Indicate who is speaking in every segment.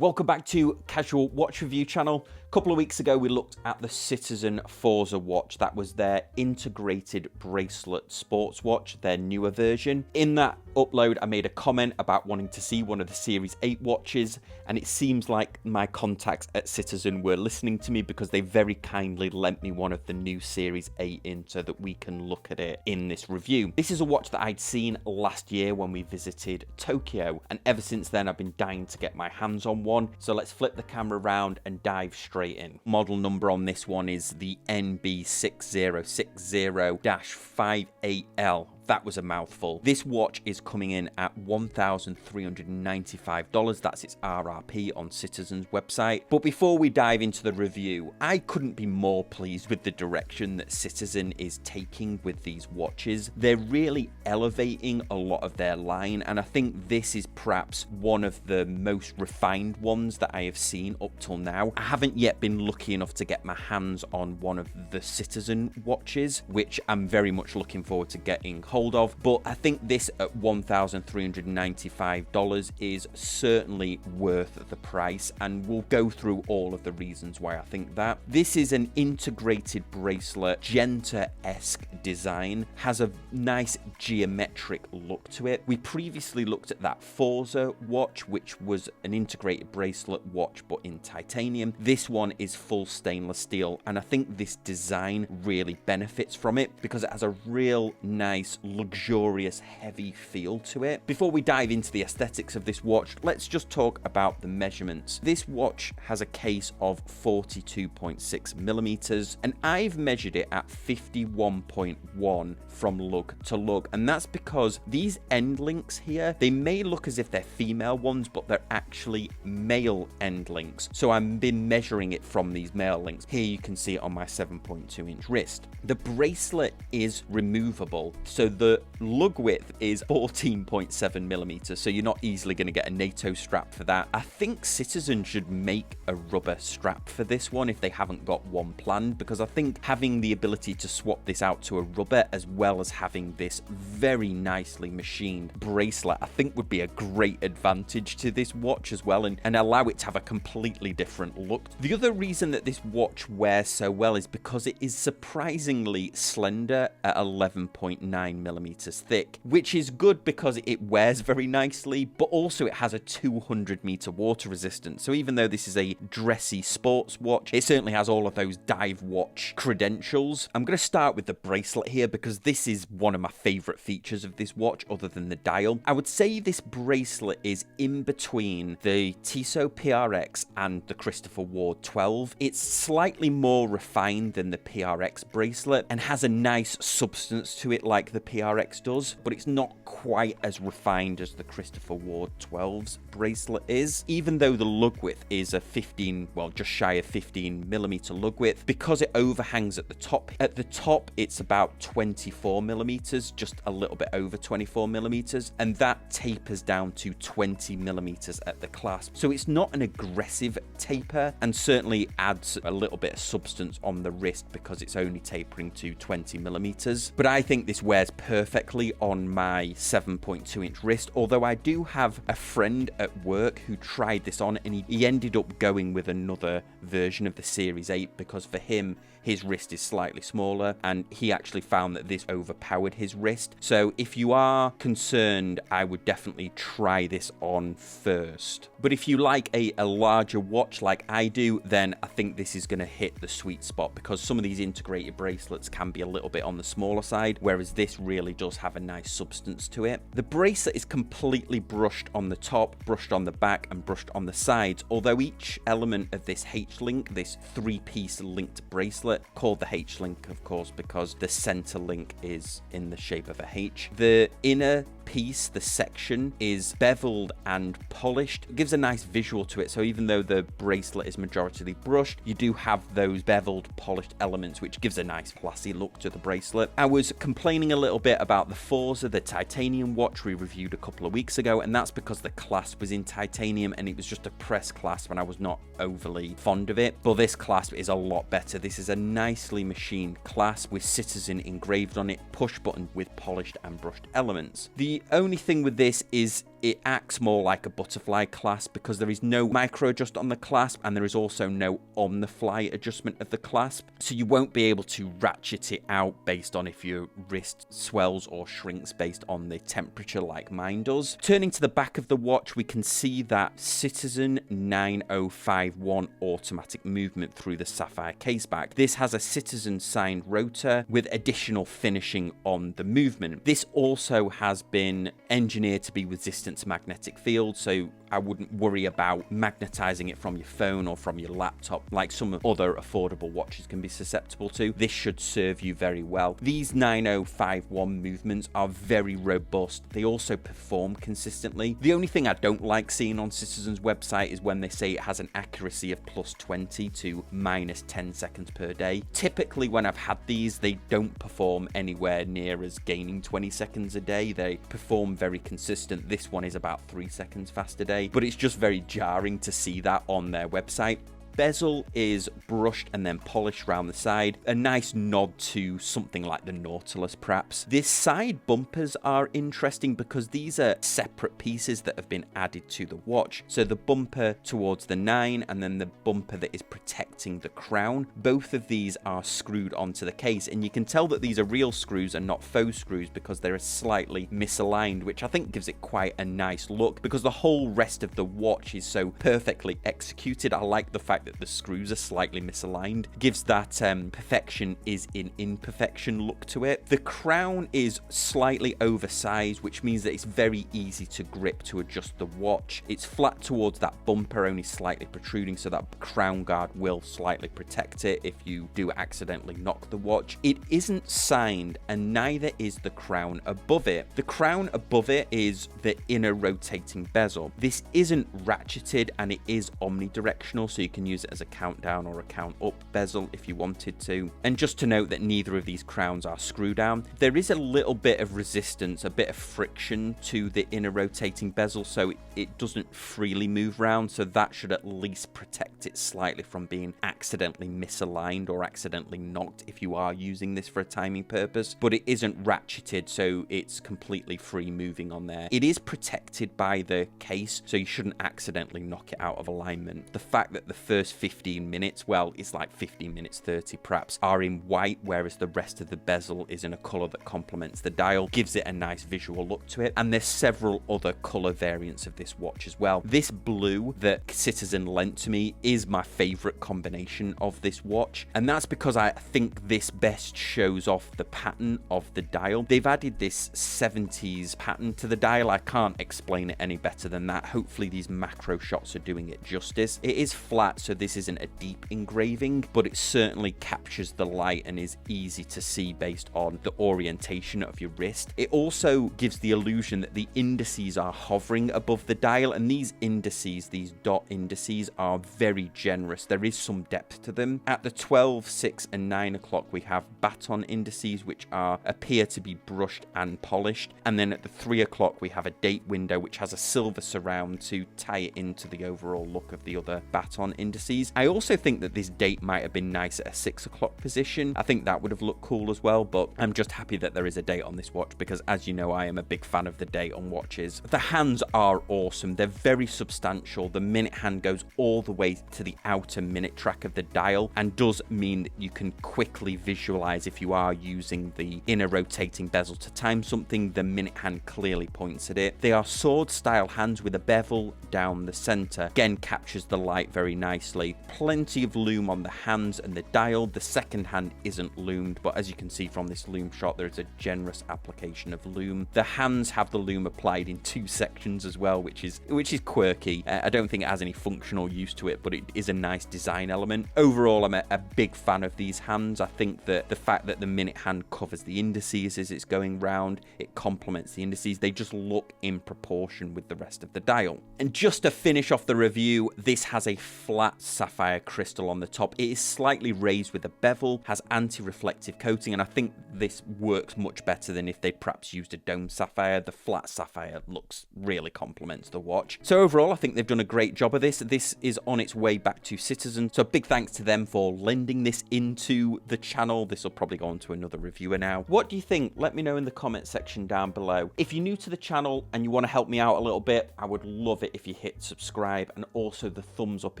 Speaker 1: Welcome back to Casual Watch Review channel. A couple of weeks ago, we looked at the Citizen Forza watch. That was their integrated bracelet sports watch, their newer version. In that upload, I made a comment about wanting to see one of the Series 8 watches, and it seems like my contacts at Citizen were listening to me because they very kindly lent me one of the new Series 8 in so that we can look at it in this review. This is a watch that I'd seen last year when we visited Tokyo, and ever since then I've been dying to get my hands on one. So let's flip the camera around and dive straight in. Model number on this one is the NB6060-58L. That was a mouthful. This watch is coming in at $1,395. That's its RRP on Citizen's website. But before we dive into the review, I couldn't be more pleased with the direction that Citizen is taking with these watches. They're really elevating a lot of their line, and I think this is perhaps one of the most refined ones that I have seen up till now. I haven't yet been lucky enough to get my hands on one of the Citizen watches, which I'm very much looking forward to getting hold of, but I think this at $1,395 is certainly worth the price, and we'll go through all of the reasons why I think that. This is an integrated bracelet, Genta-esque design, has a nice geometric look to it. We previously looked at that Forza watch, which was an integrated bracelet watch but in titanium. This one is full stainless steel, and I think this design really benefits from it because it has a real nice luxurious heavy feel to it. Before we dive into the aesthetics of this watch, let's just talk about the measurements. This watch has a case of 42.6 millimeters, and I've measured it at 51.1 from lug to lug, and that's because these end links here, they may look as if they're female ones, but they're actually male end links. So I've been measuring it from these male links. Here you can see it on my 7.2-inch wrist. The bracelet is removable, so the lug width is 14.7 millimeters, so you're not easily going to get a NATO strap for that. I think Citizen should make a rubber strap for this one if they haven't got one planned, because I think having the ability to swap this out to a rubber as well as having this very nicely machined bracelet, I think would be a great advantage to this watch as well, and allow it to have a completely different look. The other reason that this watch wears so well is because it is surprisingly slender at 11.9 millimeters thick, which is good because it wears very nicely, but also it has a 200-meter water resistance. So even though this is a dressy sports watch, it certainly has all of those dive watch credentials. I'm going to start with the bracelet here because this is one of my favorite features of this watch other than the dial. I would say this bracelet is in between the Tissot PRX and the Christopher Ward 12. It's slightly more refined than the PRX bracelet and has a nice substance to it like the PRX does, but it's not quite as refined as the Christopher Ward 12's bracelet is. Even though the lug width is a 15, well, just shy of 15 millimeter lug width, because it overhangs at the top. At the top, it's about 24 millimeters, just a little bit over 24 millimeters, and that tapers down to 20 millimeters at the clasp. So it's not an aggressive taper, and certainly adds a little bit of substance on the wrist because it's only tapering to 20 millimeters. But I think this wears perfectly on my 7.2-inch wrist, although I do have a friend at work who tried this on, and he ended up going with another version of the Series 8 because for him, his wrist is slightly smaller, and he actually found that this overpowered his wrist. So if you are concerned, I would definitely try this on first. But if you like a larger watch like I do, then I think this is going to hit the sweet spot because some of these integrated bracelets can be a little bit on the smaller side, whereas this really does have a nice substance to it. The bracelet is completely brushed on the top, brushed on the back, and brushed on the sides, although each element of this H-link, this three-piece linked bracelet, called the H-link, of course, because the center link is in the shape of a H. The inner piece, the section, is beveled and polished. It gives a nice visual to it, so even though the bracelet is majoritarily brushed, you do have those beveled, polished elements, which gives a nice classy look to the bracelet. I was complaining a little bit about the Forza, the titanium watch we reviewed a couple of weeks ago, and that's because the clasp was in titanium and it was just a press clasp and I was not overly fond of it. But this clasp is a lot better. This is a nicely machined clasp with Citizen engraved on it, push button with polished and brushed elements. The only thing with this is it acts more like a butterfly clasp because there is no micro adjust on the clasp, and there is also no on the fly adjustment of the clasp, so you won't be able to ratchet it out based on if your wrist swells or shrinks based on the temperature like mine does. Turning to the back of the watch, we can see that Citizen 9051 automatic movement through the sapphire caseback. This has a Citizen signed rotor with additional finishing on the movement. This also has been engineered to be resistant to magnetic field, so I wouldn't worry about magnetizing it from your phone or from your laptop like some other affordable watches can be susceptible to. This should serve you very well. These 9051 movements are very robust. They also perform consistently. The only thing I don't like seeing on Citizen's website is when they say it has an accuracy of +20 to -10 seconds per day. Typically when I've had these, they don't perform anywhere near as gaining 20 seconds a day. They perform very consistent. This one is about 3 seconds faster a day, but it's just very jarring to see that on their website. Bezel is brushed and then polished around the side, a nice nod to something like the Nautilus perhaps. These side bumpers are interesting because these are separate pieces that have been added to the watch. So the bumper towards the 9 and then the bumper that is protecting the crown, both of these are screwed onto the case, and you can tell that these are real screws and not faux screws because they're slightly misaligned, which I think gives it quite a nice look because the whole rest of the watch is so perfectly executed. I like the fact that the screws are slightly misaligned. Gives that perfection is in imperfection look to it. The crown is slightly oversized, which means that it's very easy to grip to adjust the watch. It's flat towards that bumper, only slightly protruding, so that crown guard will slightly protect it if you do accidentally knock the watch. It isn't signed, and neither is the crown above it. The crown above it is the inner rotating bezel. This isn't ratcheted, and it is omnidirectional, so you can use it as a countdown or a count up bezel if you wanted to. And just to note that neither of these crowns are screw down. There is a little bit of resistance, a bit of friction to the inner rotating bezel, so it doesn't freely move around, so that should at least protect it slightly from being accidentally misaligned or accidentally knocked if you are using this for a timing purpose. But it isn't ratcheted, so it's completely free moving on there. It is protected by the case, so you shouldn't accidentally knock it out of alignment. The fact that the first 15 minutes, well, it's like 15 minutes 30 perhaps, are in white, whereas the rest of the bezel is in a color that complements the dial, gives it a nice visual look to it. And there's several other color variants of this watch as well. This blue that Citizen lent to me is my favorite combination of this watch, and that's because I think this best shows off the pattern of the dial. They've added this 70s pattern to the dial. I can't explain it any better than that. Hopefully these macro shots are doing it justice. It is flat, so this isn't a deep engraving, but it certainly captures the light and is easy to see based on the orientation of your wrist. It also gives the illusion that the indices are hovering above the dial, and these indices, these dot indices, are very generous. There is some depth to them. At the 12, 6 and 9 o'clock we have baton indices, which appear to be brushed and polished, and then at the 3 o'clock we have a date window which has a silver surround to tie it into the overall look of the other baton indices. I also think that this date might have been nice at a 6 o'clock position. I think that would have looked cool as well, but I'm just happy that there is a date on this watch because, as you know, I am a big fan of the date on watches. The hands are awesome. They're very substantial. The minute hand goes all the way to the outer minute track of the dial and does mean that you can quickly visualize if you are using the inner rotating bezel to time something. The minute hand clearly points at it. They are sword style hands with a bevel down the center. Again, captures the light very nicely. Plenty of loom on the hands and the dial. The second hand isn't loomed, but as you can see from this loom shot, there is a generous application of loom. The hands have the loom applied in 2 sections as well, which is quirky. I don't think it has any functional use to it, but it is a nice design element. Overall, I'm a big fan of these hands. I think that the fact that the minute hand covers the indices as it's going round, it complements the indices. They just look in proportion with the rest of the dial. And just to finish off the review, this has a flat that sapphire crystal on the top. It is slightly raised with a bevel, has anti-reflective coating, and I think this works much better than if they perhaps used a dome sapphire. The flat sapphire looks really complements the watch. So overall, I think they've done a great job of this. This is on its way back to Citizen, so big thanks to them for lending this into the channel. This will probably go on to another reviewer now. What do you think? Let me know in the comment section down below. If you're new to the channel and you want to help me out a little bit, I would love it if you hit subscribe and also the thumbs up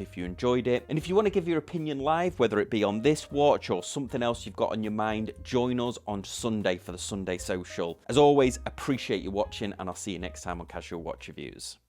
Speaker 1: if you enjoyed it. And if you want to give your opinion live, whether it be on this watch or something else you've got on your mind, join us on Sunday for the Sunday Social. As always, appreciate you watching, and I'll see you next time on Casual Watch Reviews.